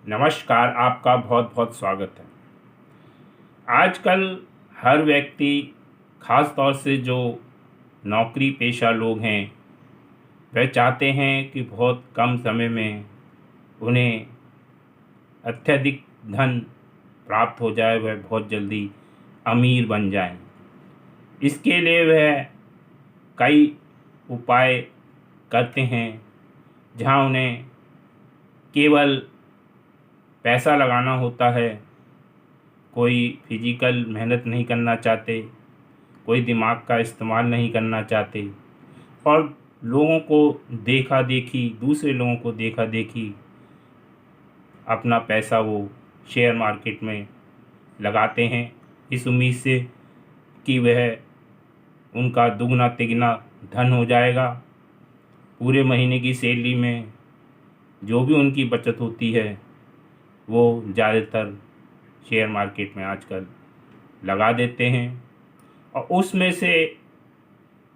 नमस्कार, आपका बहुत बहुत स्वागत है। आजकल हर व्यक्ति, ख़ास तौर से जो नौकरी पेशा लोग हैं, वह चाहते हैं कि बहुत कम समय में उन्हें अत्यधिक धन प्राप्त हो जाए, वह बहुत जल्दी अमीर बन जाएं। इसके लिए वह कई उपाय करते हैं, जहां उन्हें केवल पैसा लगाना होता है। कोई फिजिकल मेहनत नहीं करना चाहते, कोई दिमाग का इस्तेमाल नहीं करना चाहते और लोगों को देखा देखी, दूसरे लोगों को देखा देखी अपना पैसा वो शेयर मार्केट में लगाते हैं, इस उम्मीद से कि वह उनका दुगना तिगना धन हो जाएगा। पूरे महीने की सैलरी में जो भी उनकी बचत होती है वो ज़्यादातर शेयर मार्केट में आजकल लगा देते हैं और उसमें से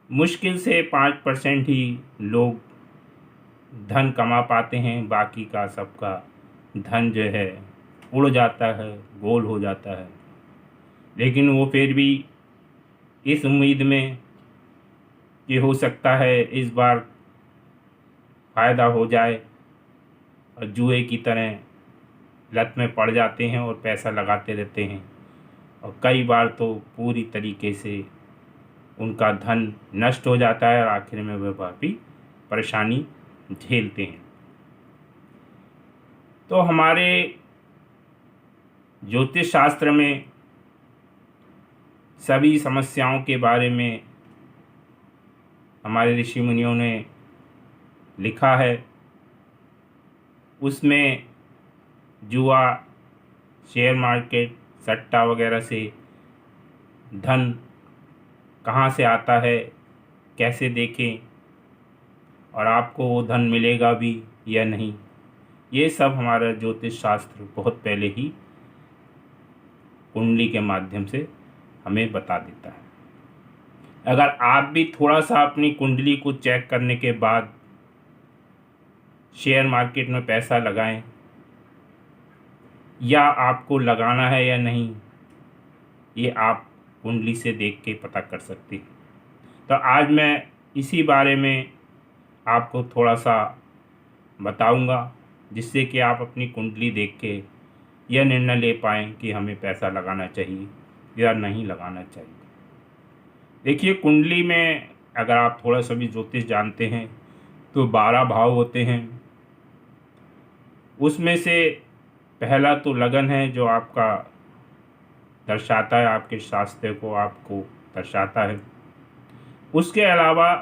मुश्किल से 5% ही लोग धन कमा पाते हैं। बाकी का सबका धन जो है उड़ जाता है, गोल हो जाता है। लेकिन वो फिर भी इस उम्मीद में कि हो सकता है इस बार फ़ायदा हो जाए और जुए की तरह लत में पड़ जाते हैं और पैसा लगाते रहते हैं और कई बार तो पूरी तरीके से उनका धन नष्ट हो जाता है और आखिर में वह काफ़ी परेशानी झेलते हैं। तो हमारे ज्योतिष शास्त्र में सभी समस्याओं के बारे में हमारे ऋषि मुनियों ने लिखा है। उसमें जुआ, शेयर मार्केट, सट्टा वगैरह से धन कहाँ से आता है, कैसे देखें और आपको वो धन मिलेगा भी या नहीं, ये सब हमारा ज्योतिष शास्त्र बहुत पहले ही कुंडली के माध्यम से हमें बता देता है। अगर आप भी थोड़ा सा अपनी कुंडली को चेक करने के बाद शेयर मार्केट में पैसा लगाएं या आपको लगाना है या नहीं, ये आप कुंडली से देख के पता कर सकते हैं। तो आज मैं इसी बारे में आपको थोड़ा सा बताऊंगा, जिससे कि आप अपनी कुंडली देख के यह निर्णय ले पाएँ कि हमें पैसा लगाना चाहिए या नहीं लगाना चाहिए। देखिए, कुंडली में अगर आप थोड़ा सा भी ज्योतिष जानते हैं तो 12 भाव होते हैं। उसमें से पहला तो लगन है, जो आपका दर्शाता है, आपके शास्त्र को आपको दर्शाता है। उसके अलावा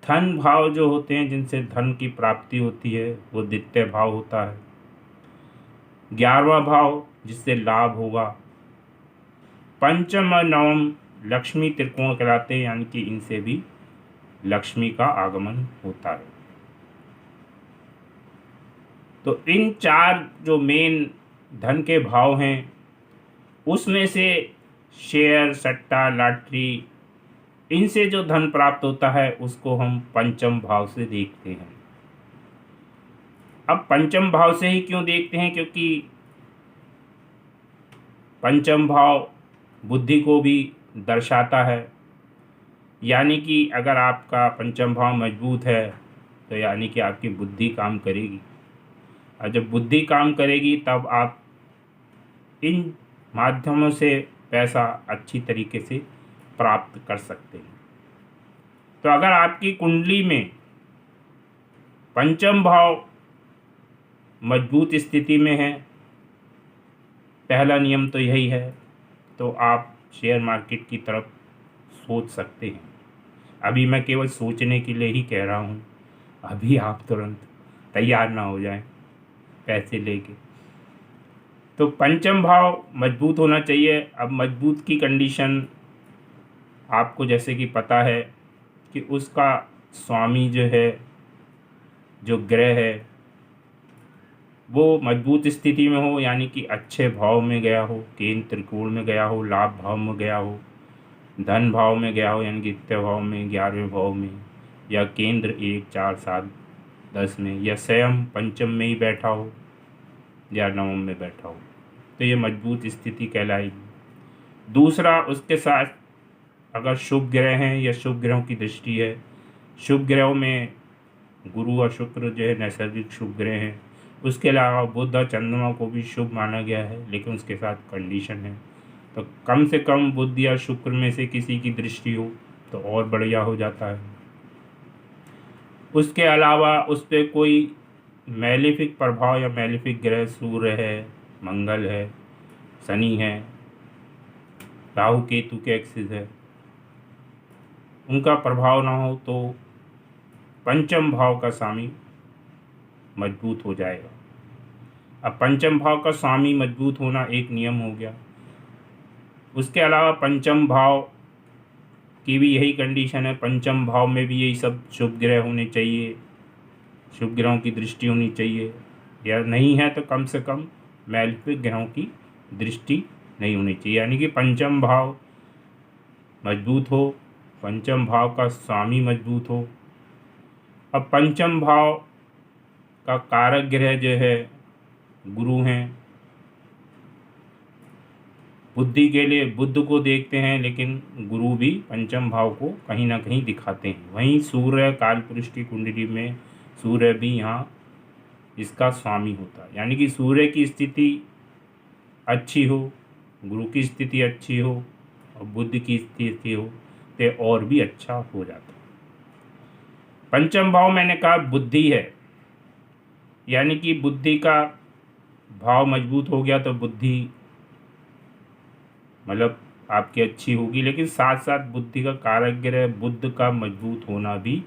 धन भाव जो होते हैं, जिनसे धन की प्राप्ति होती है, वो द्वितीय भाव होता है। 11वां भाव जिससे लाभ होगा। पंचम और नवम लक्ष्मी त्रिकोण कहलाते हैं, यानी कि इनसे भी लक्ष्मी का आगमन होता है। तो इन 4 जो मेन धन के भाव हैं, उसमें से शेयर, सट्टा, लॉटरी, इनसे जो धन प्राप्त होता है उसको हम पंचम भाव से देखते हैं। अब पंचम भाव से ही क्यों देखते हैं? क्योंकि पंचम भाव बुद्धि को भी दर्शाता है। यानी कि अगर आपका पंचम भाव मजबूत है तो यानी कि आपकी बुद्धि काम करेगी, और जब बुद्धि काम करेगी तब आप इन माध्यमों से पैसा अच्छी तरीके से प्राप्त कर सकते हैं। तो अगर आपकी कुंडली में पंचम भाव मजबूत स्थिति में है, पहला नियम तो यही है, तो आप शेयर मार्केट की तरफ सोच सकते हैं। अभी मैं केवल सोचने के लिए ही कह रहा हूँ, अभी आप तुरंत तैयार ना हो जाएं पैसे लेके। तो पंचम भाव मजबूत होना चाहिए। अब मजबूत की कंडीशन आपको जैसे कि पता है कि उसका स्वामी जो है, जो ग्रह है, वो मजबूत स्थिति में हो, यानी कि अच्छे भाव में गया हो, केंद्र त्रिकोण में गया हो, लाभ भाव में गया हो, धन भाव में गया हो, यानी कि द्वितीय भाव में, 11वें भाव में, या केंद्र 1, 4, 7, 10 में, या स्वयं पंचम में ही बैठा हो, या नवम में बैठा हो, तो ये मजबूत स्थिति कहलाएगी। दूसरा, उसके साथ अगर शुभ ग्रह हैं या शुभ ग्रहों की दृष्टि है, शुभ ग्रहों में गुरु और शुक्र जो है नैसर्गिक शुभ ग्रह हैं। उसके अलावा बुध और चंद्रमा को भी शुभ माना गया है, लेकिन उसके साथ कंडीशन है, तो कम से कम बुध या शुक्र में से किसी की दृष्टि हो तो और बढ़िया हो जाता है। उसके अलावा उस पर कोई मैलेफिक प्रभाव या मैलेफिक ग्रह सूर्य है, मंगल है, शनि है, राहु केतु के एक्सिस है, उनका प्रभाव ना हो तो पंचम भाव का स्वामी मजबूत हो जाएगा। अब पंचम भाव का स्वामी मजबूत होना एक नियम हो गया। उसके अलावा पंचम भाव की भी यही कंडीशन है, पंचम भाव में भी यही सब शुभ ग्रह होने चाहिए, शुभ ग्रहों की दृष्टि होनी चाहिए, या नहीं है तो कम से कम मैलेफिक ग्रहों की दृष्टि नहीं होनी चाहिए। यानी कि पंचम भाव मजबूत हो, पंचम भाव का स्वामी मजबूत हो। अब पंचम भाव का कारक ग्रह जो है गुरु हैं। बुद्धि के लिए बुध को देखते हैं, लेकिन गुरु भी पंचम भाव को कहीं ना कहीं दिखाते हैं। वहीं सूर्य कालपुरुष की कुंडली में सूर्य भी यहाँ इसका स्वामी होता है। यानी कि सूर्य की स्थिति अच्छी हो, गुरु की स्थिति अच्छी हो और बुध की स्थिति हो तो और भी अच्छा हो जाता है। पंचम भाव मैंने कहा बुद्धि है, यानी कि बुद्धि का भाव मजबूत हो गया तो बुद्धि मतलब आपकी अच्छी होगी, लेकिन साथ साथ बुद्धि का कारक ग्रह बुध का मजबूत होना भी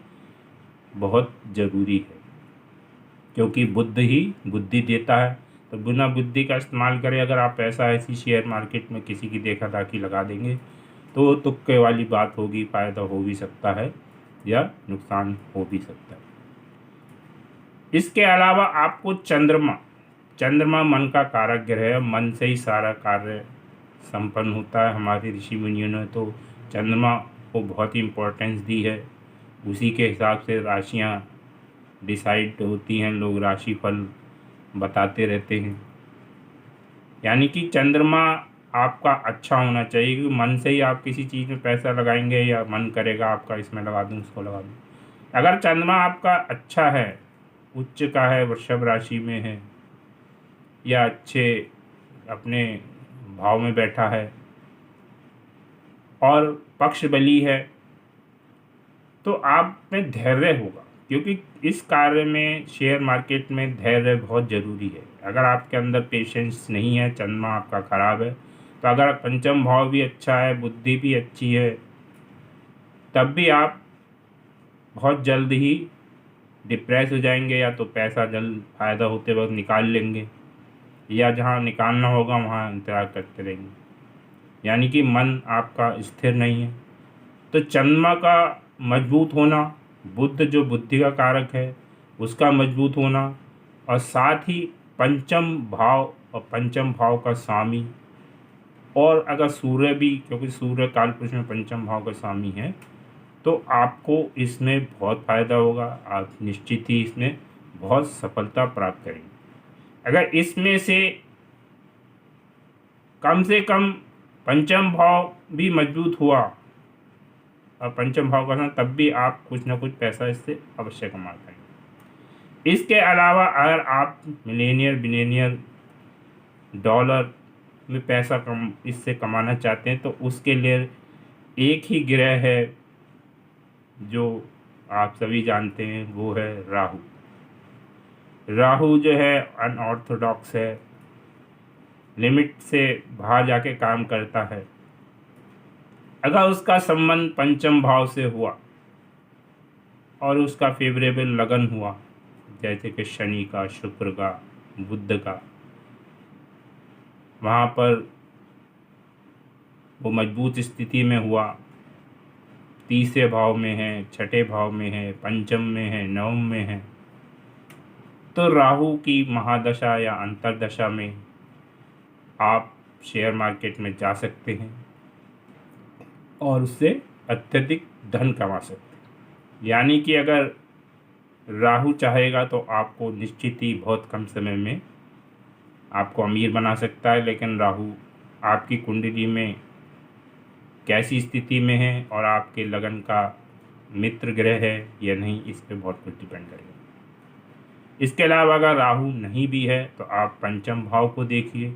बहुत ज़रूरी है, क्योंकि बुध ही बुद्धि देता है। तो बिना बुद्धि का इस्तेमाल करें अगर आप पैसा ऐसी शेयर मार्केट में किसी की देखा दाखी लगा देंगे तो तुक्के वाली बात होगी, फ़ायदा हो भी सकता है या नुकसान हो भी सकता है। इसके अलावा आपको चंद्रमा मन का कारक ग्रह है, मन से ही सारा कार्य संपन्न होता है। हमारे ऋषि मुनियों ने तो चंद्रमा को बहुत ही इम्पोर्टेंस दी है, उसी के हिसाब से राशियां डिसाइड होती हैं, लोग राशिफल बताते रहते हैं। यानी कि चंद्रमा आपका अच्छा होना चाहिए, क्योंकि मन से ही आप किसी चीज़ में पैसा लगाएंगे या मन करेगा आपका इसमें लगा दूँ उसको लगा दूँ। अगर चंद्रमा आपका अच्छा है, उच्च का है, वृषभ राशि में है या अच्छे अपने भाव में बैठा है और पक्ष बली है, तो आप में धैर्य होगा, क्योंकि इस कार्य में शेयर मार्केट में धैर्य बहुत ज़रूरी है। अगर आपके अंदर पेशेंस नहीं है, चंद्रमा आपका खराब है, तो अगर पंचम भाव भी अच्छा है, बुद्धि भी अच्छी है, तब भी आप बहुत जल्द ही डिप्रेस हो जाएंगे, या तो पैसा जल्द फ़ायदा होते वक्त निकाल लेंगे, या जहाँ निकालना होगा वहाँ इंतजार करते रहेंगे। यानी कि मन आपका स्थिर नहीं है। तो चंद्रमा का मजबूत होना, बुध जो बुद्धि का कारक है उसका मजबूत होना, और साथ ही पंचम भाव और पंचम भाव का स्वामी, और अगर सूर्य भी, क्योंकि सूर्य कालपुरुष में पंचम भाव का स्वामी है, तो आपको इसमें बहुत फ़ायदा होगा। आप निश्चित ही इसमें बहुत सफलता प्राप्त करेंगे। अगर इसमें से कम पंचम भाव भी मजबूत हुआ और पंचम भाव का तब भी आप कुछ ना कुछ पैसा इससे अवश्य कमा पाएंगे। इसके अलावा अगर आप मिलेनियर बिलियनियर डॉलर में पैसा इससे कमाना चाहते हैं, तो उसके लिए एक ही ग्रह है जो आप सभी जानते हैं, वो है राहु। राहु जो है अनऑर्थोडॉक्स है, लिमिट से बाहर जाके काम करता है। अगर उसका संबंध पंचम भाव से हुआ और उसका फेवरेबल लगन हुआ, जैसे कि शनि का, शुक्र का, बुध का, वहाँ पर वो मजबूत स्थिति में हुआ, तीसरे भाव में है, छठे भाव में है, पंचम में है, नवम में है, तो राहु की महादशा या अंतरदशा में आप शेयर मार्केट में जा सकते हैं और उससे अत्यधिक धन कमा सकते हैं। यानी कि अगर राहु चाहेगा तो आपको निश्चित ही बहुत कम समय में आपको अमीर बना सकता है, लेकिन राहु आपकी कुंडली में कैसी स्थिति में है और आपके लगन का मित्र ग्रह है या नहीं, इस पे बहुत कुछ डिपेंड करेगा। इसके अलावा अगर राहु नहीं भी है तो आप पंचम भाव को देखिए,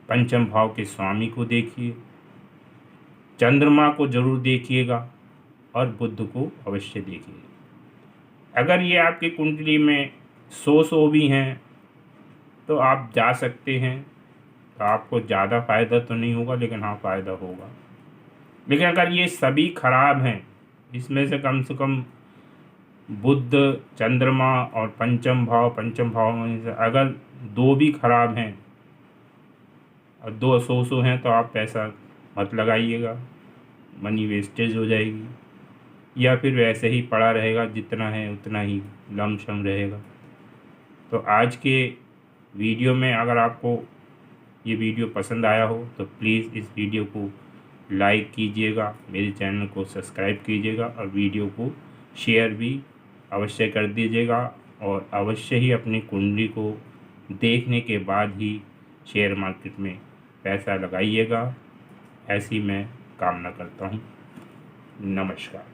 पंचम भाव के स्वामी को देखिए, चंद्रमा को जरूर देखिएगा और बुध को अवश्य देखिए। अगर ये आपकी कुंडली में 100 भी हैं तो आप जा सकते हैं, तो आपको ज़्यादा फ़ायदा तो नहीं होगा, लेकिन हाँ फ़ायदा होगा। लेकिन अगर ये सभी खराब हैं, इसमें से कम बुध, चंद्रमा और पंचम भाव में से अगर 2 भी खराब हैं और 2 100 हैं, तो आप पैसा मत लगाइएगा, मनी वेस्टेज हो जाएगी, या फिर वैसे ही पड़ा रहेगा, जितना है उतना ही लमसम रहेगा। तो आज के वीडियो में अगर आपको ये वीडियो पसंद आया हो तो प्लीज़ इस वीडियो को लाइक कीजिएगा, मेरे चैनल को सब्सक्राइब कीजिएगा और वीडियो को शेयर भी अवश्य कर दीजिएगा, और अवश्य ही अपनी कुंडली को देखने के बाद ही शेयर मार्केट में पैसा लगाइएगा। ऐसी मैं कामना करता हूँ। नमस्कार।